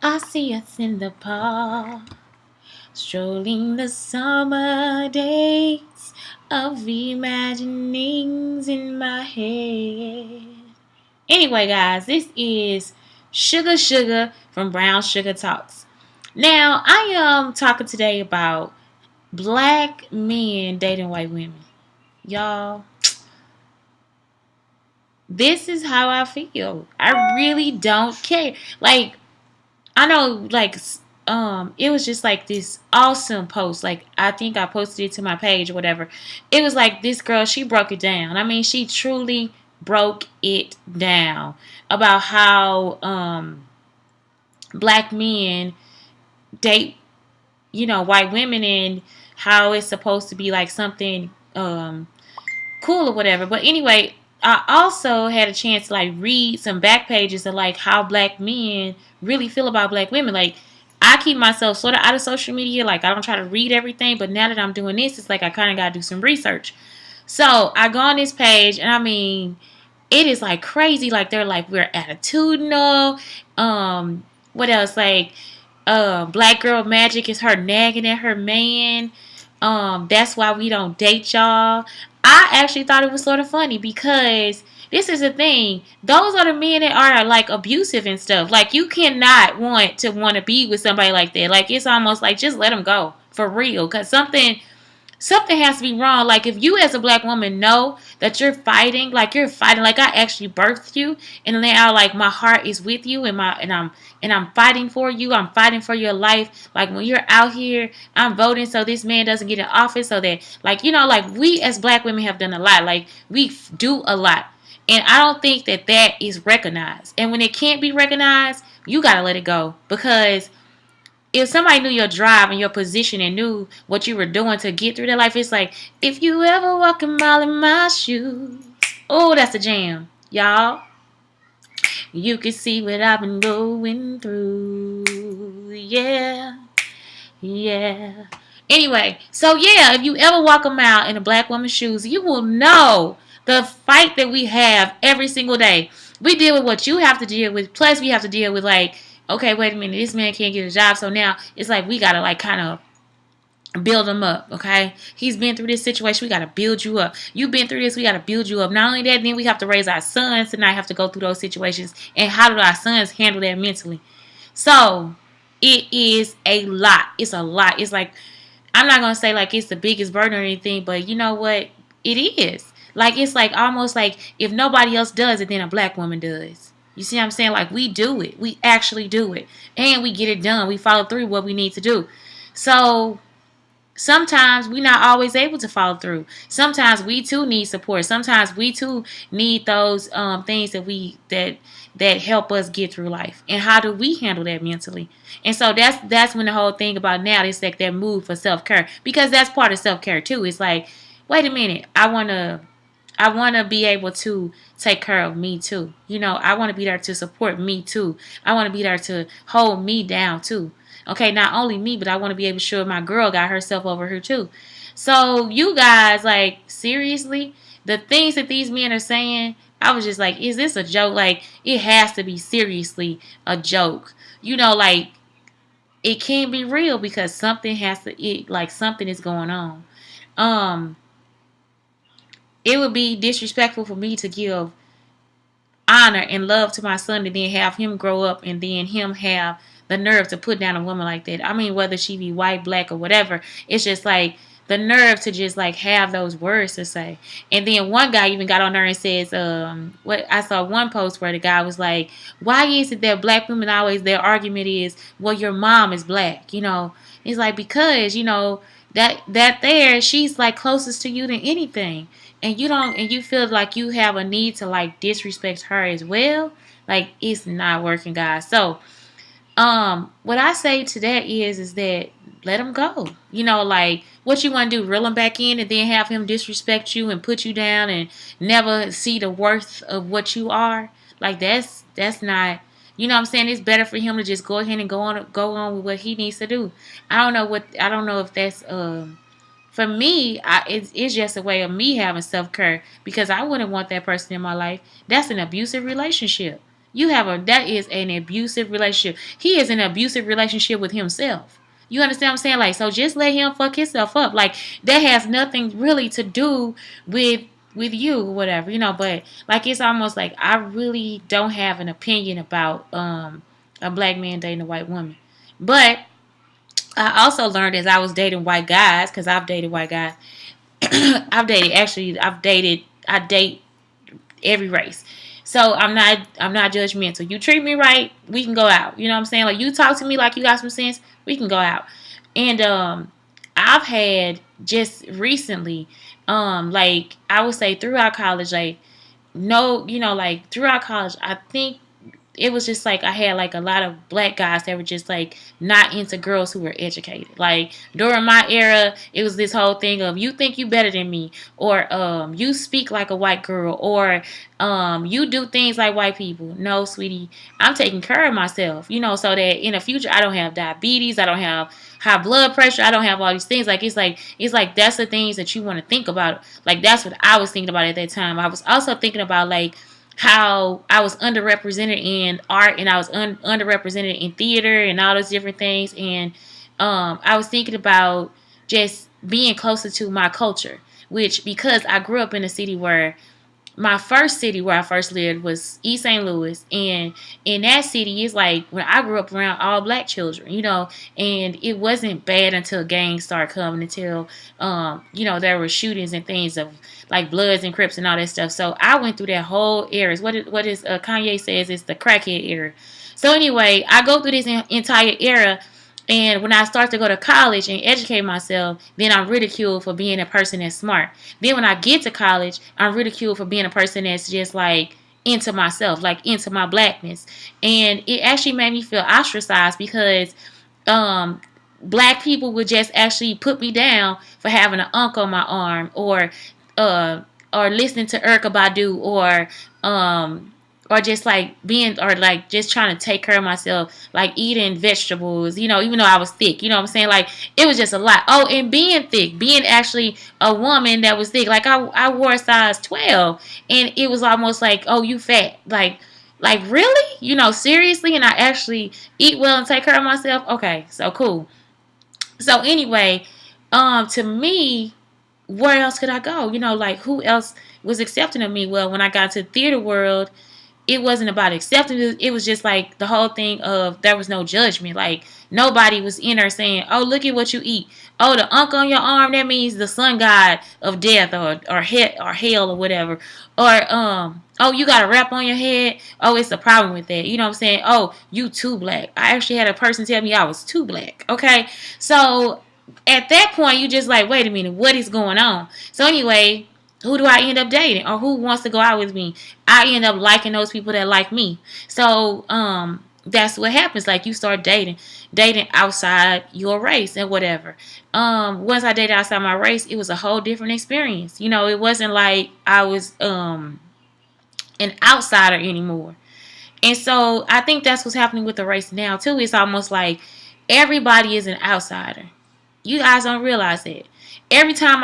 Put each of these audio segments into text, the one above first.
I see us in the park, strolling the summer days of imaginings in my head. Anyway, guys, this is Sugar Sugar from Brown Sugar Talks. Now, I am talking today about black men dating white women. Y'all, this is how I feel. I really don't care. Like, I know, like, it was just like this awesome post. Like, I think I posted it to my page or whatever. It was like this girl, she broke it down. I mean, she truly broke it down about how black men date, white women, and how it's supposed to be like something cool or whatever. But anyway, I also had a chance to like read some back pages of like how black men really feel about black women. Like, I keep myself sort of out of social media. Like, I don't try to read everything. But now that I'm doing this, it's like I kind of got to do some research. So I go on this page, and I mean, it is like crazy. Like, they're like, we're attitudinal. What else? Like, black girl magic is her nagging at her man. That's why we don't date y'all. I actually thought it was sort of funny because this is the thing. Those are the men that are like abusive and stuff. Like, you cannot want to be with somebody like that. Like, it's almost like just let them go for real. Cause something has to be wrong. Like, if you as a black woman know that like I actually birthed you, and now like my heart is with you, and I'm fighting for you. I'm fighting for your life. Like, when you're out here, I'm voting so this man doesn't get in office, so that like we as black women have done a lot. Like, we do a lot, and I don't think that is recognized. And when it can't be recognized, you gotta let it go, because if somebody knew your drive and your position and knew what you were doing to get through their life, it's like, if you ever walk a mile in my shoes. Oh, that's a jam, y'all. You can see what I've been going through. Yeah, yeah. Anyway, so yeah, if you ever walk a mile in a black woman's shoes, you will know the fight that we have every single day. We deal with what you have to deal with, plus we have to deal with, like, okay, wait a minute, this man can't get a job, so now it's like we gotta like kind of build him up, okay? He's been through this situation, we gotta build you up. You've been through this, we gotta build you up. Not only that, then we have to raise our sons to not have to go through those situations. And how do our sons handle that mentally? So it is a lot. It's a lot. It's like, I'm not gonna say like it's the biggest burden or anything, but you know what? It is. Like, it's like almost like if nobody else does it, then a black woman does. You see what I'm saying? Like, we do it. We actually do it. And we get it done. We follow through what we need to do. So sometimes we're not always able to follow through. Sometimes we too need support. Sometimes we too need those things that help us get through life. And how do we handle that mentally? And so that's when the whole thing about now is like that move for self-care, because that's part of self-care too. It's like, wait a minute, I want to be able to take care of me too. I want to be there to support me too. I want to be there to hold me down too. Okay, not only me, but I want to be able to sure my girl got herself over here too. So you guys, like, seriously, the things that these men are saying, I was just like, is this a joke? Like, it has to be seriously a joke. Like, it can't be real, because something something is going on. It would be disrespectful for me to give honor and love to my son and then have him grow up and then him have the nerve to put down a woman like that. I mean, whether she be white, black, or whatever, it's just like the nerve to just like have those words to say. And then one guy even got on there and says, what I saw one post where the guy was like, why is it that black women always, their argument is, well, your mom is black, It's like, because, that there, she's like closest to you than anything. And you feel like you have a need to like disrespect her as well. Like, it's not working, guys. So, what I say to that is that let him go. Like, what you want to do, reel him back in and then have him disrespect you and put you down and never see the worth of what you are? Like, that's not, what I'm saying? It's better for him to just go ahead and go on with what he needs to do. I don't know if that's for me, it's just a way of me having self-care, because I wouldn't want that person in my life. That's an abusive relationship. that is an abusive relationship. He is in an abusive relationship with himself. You understand what I'm saying? Like, so just let him fuck himself up. Like, that has nothing really to do with you or whatever, but like it's almost like I really don't have an opinion about a black man dating a white woman. But I also learned as I was dating white guys, because I've dated white guys. I date every race. So I'm not judgmental. You treat me right, we can go out. You know what I'm saying? Like, you talk to me like you got some sense, we can go out. And I've had just recently, like I would say throughout college, like no, like throughout college, I think it was just like I had like a lot of black guys that were just like not into girls who were educated. Like during my era, it was this whole thing of you think you better than me, or you speak like a white girl, or you do things like white people. No, sweetie, I'm taking care of myself, so that in the future I don't have diabetes, I don't have high blood pressure, I don't have all these things. Like it's like that's the things that you want to think about. Like that's what I was thinking about at that time. I was also thinking about like how I was underrepresented in art, and I was underrepresented in theater and all those different things. And I was thinking about just being closer to my culture, which because I grew up in a city where my first city where I first lived was East St. Louis, and in that city, it's like when I grew up around all black children, and it wasn't bad until gangs started coming, until there were shootings and things of like Bloods and Crips and all that stuff. So I went through that whole era. What is Kanye says is the crackhead era. So anyway, I go through this entire era. And when I start to go to college and educate myself, then I'm ridiculed for being a person that's smart. Then when I get to college, I'm ridiculed for being a person that's just like into myself, like into my blackness. And it actually made me feel ostracized because um, black people would just actually put me down for having an unk on my arm, uh, or listening to Erykah Badu, or just like being, or like just trying to take care of myself, like eating vegetables, even though I was thick, what I'm saying? Like, it was just a lot. Oh, and being thick, being actually a woman that was thick, like I wore a size 12, and it was almost like, oh, you fat, like really, seriously, and I actually eat well and take care of myself. Okay, so cool. So anyway, to me, where else could I go? Like who else was accepting of me? Well, when I got to the theater world, it wasn't about acceptance. It was just like the whole thing of there was no judgment. Like nobody was in there saying, "Oh, look at what you eat. Oh, the unk on your arm, that means the sun god of death, or hell or whatever." Or oh, you got a wrap on your head. Oh, it's a problem with that. You know what I'm saying? Oh, you too black. I actually had a person tell me I was too black. Okay, so at that point, you just like, wait a minute, what is going on? So anyway, who do I end up dating, or who wants to go out with me? I end up liking those people that like me. So that's what happens. Like, you start dating outside your race and whatever. Once I dated outside my race, it was a whole different experience. It wasn't like I was an outsider anymore. And so I think that's what's happening with the race now too. It's almost like everybody is an outsider. You guys don't realize that. Every time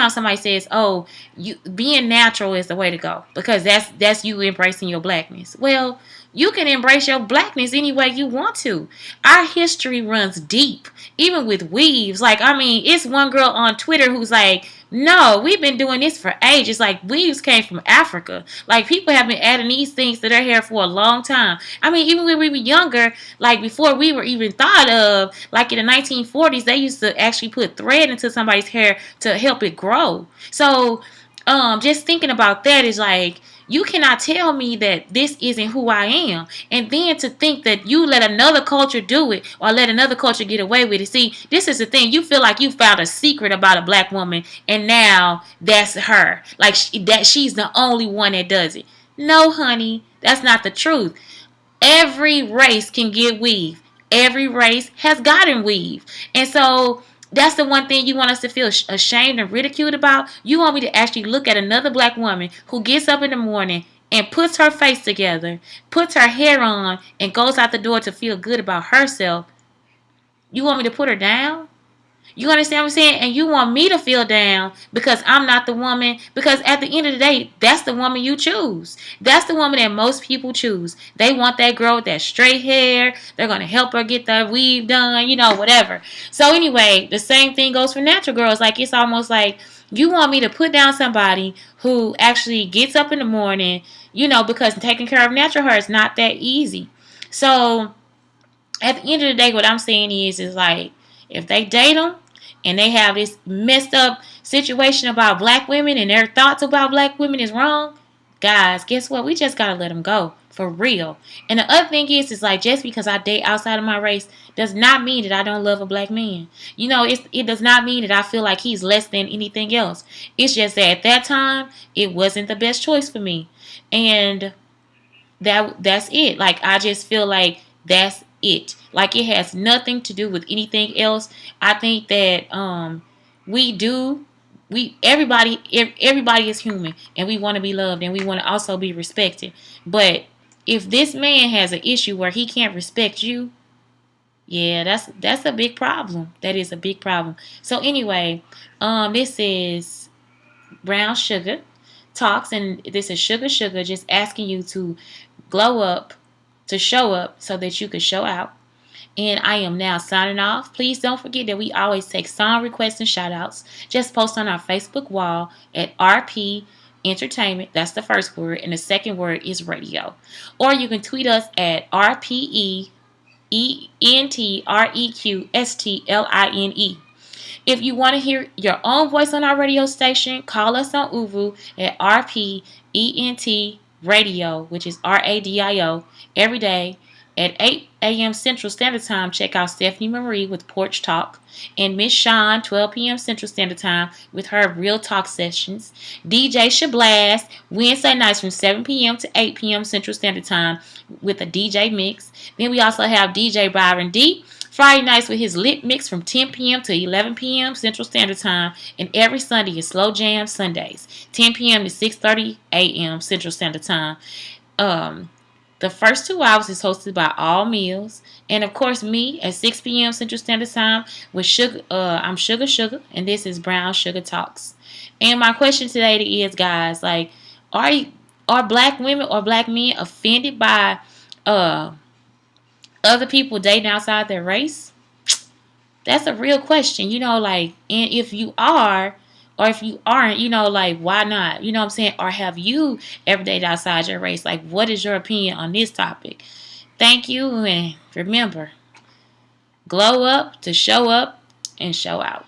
somebody says, "Oh, you being natural is the way to go," because that's you embracing your blackness. Well, you can embrace your blackness any way you want to. Our history runs deep, even with weaves. Like, I mean, it's one girl on Twitter who's like, "No, we've been doing this for ages. Like, weaves came from Africa. Like, people have been adding these things to their hair for a long time. I mean, even when we were younger, like before we were even thought of, like in the 1940s, they used to actually put thread into somebody's hair to help it grow. So, just thinking about that is like, you cannot tell me that this isn't who I am. And then to think that you let another culture do it, or let another culture get away with it. See, this is the thing. You feel like you found a secret about a black woman, and now that's her. Like, that she's the only one that does it. No, honey, that's not the truth. Every race can get weave. Every race has gotten weave. And so that's the one thing you want us to feel ashamed and ridiculed about. You want me to actually look at another black woman who gets up in the morning and puts her face together, puts her hair on, and goes out the door to feel good about herself. You want me to put her down? You understand what I'm saying? And you want me to feel down because I'm not the woman. Because at the end of the day, that's the woman you choose. That's the woman that most people choose. They want that girl with that straight hair. They're going to help her get that weave done, whatever. So anyway, the same thing goes for natural girls. Like, it's almost like you want me to put down somebody who actually gets up in the morning, because taking care of natural hair is not that easy. So at the end of the day, what I'm saying is like, if they date them and they have this messed up situation about black women and their thoughts about black women is wrong, guys, guess what? We just gotta let them go for real. And the other thing is like, just because I date outside of my race does not mean that I don't love a black man. It does not mean that I feel like he's less than anything else. It's just that at that time it wasn't the best choice for me, and that's it. Like, I just feel like that's it. Like, it has nothing to do with anything else. I think that we do everybody is human, and we want to be loved, and we want to also be respected. But if this man has an issue where he can't respect you, yeah, that's a big problem. That is a big problem. So anyway, this is Brown Sugar Talks, and this is Sugar just asking you to glow up, to show up so that you can show out. And I am now signing off. Please don't forget that we always take song requests and shout outs. Just post on our Facebook wall at RP Entertainment. That's the first word. And the second word is radio. Or you can tweet us at RPEENTREQSTLINE. If you want to hear your own voice on our radio station, call us on Uvu at RPENT Radio, which is RADIO, every day at 8 a.m. Central Standard Time. Check out Stephanie Marie with Porch Talk, and Miss Shawn, 12 p.m. Central Standard Time, with her Real Talk sessions. DJ Shablast, Wednesday nights from 7 p.m. to 8 p.m. Central Standard Time, with a DJ mix. Then we also have DJ Byron D, Friday nights with his Lit Mix from 10 p.m. to 11 p.m. Central Standard Time. And every Sunday is Slow Jam Sundays, 10 p.m. to 6:30 a.m. Central Standard Time. The first 2 hours is hosted by All Meals. And of course, me at 6 p.m. Central Standard Time with Sugar. I'm Sugar, and this is Brown Sugar Talks. And my question today is, guys, like, are black women or black men offended by other people dating outside their race? That's a real question, like, and if you are, or if you aren't, like, why not? You know what I'm saying? Or have you ever dated outside your race? Like, what is your opinion on this topic? Thank you, and remember, glow up to show up and show out.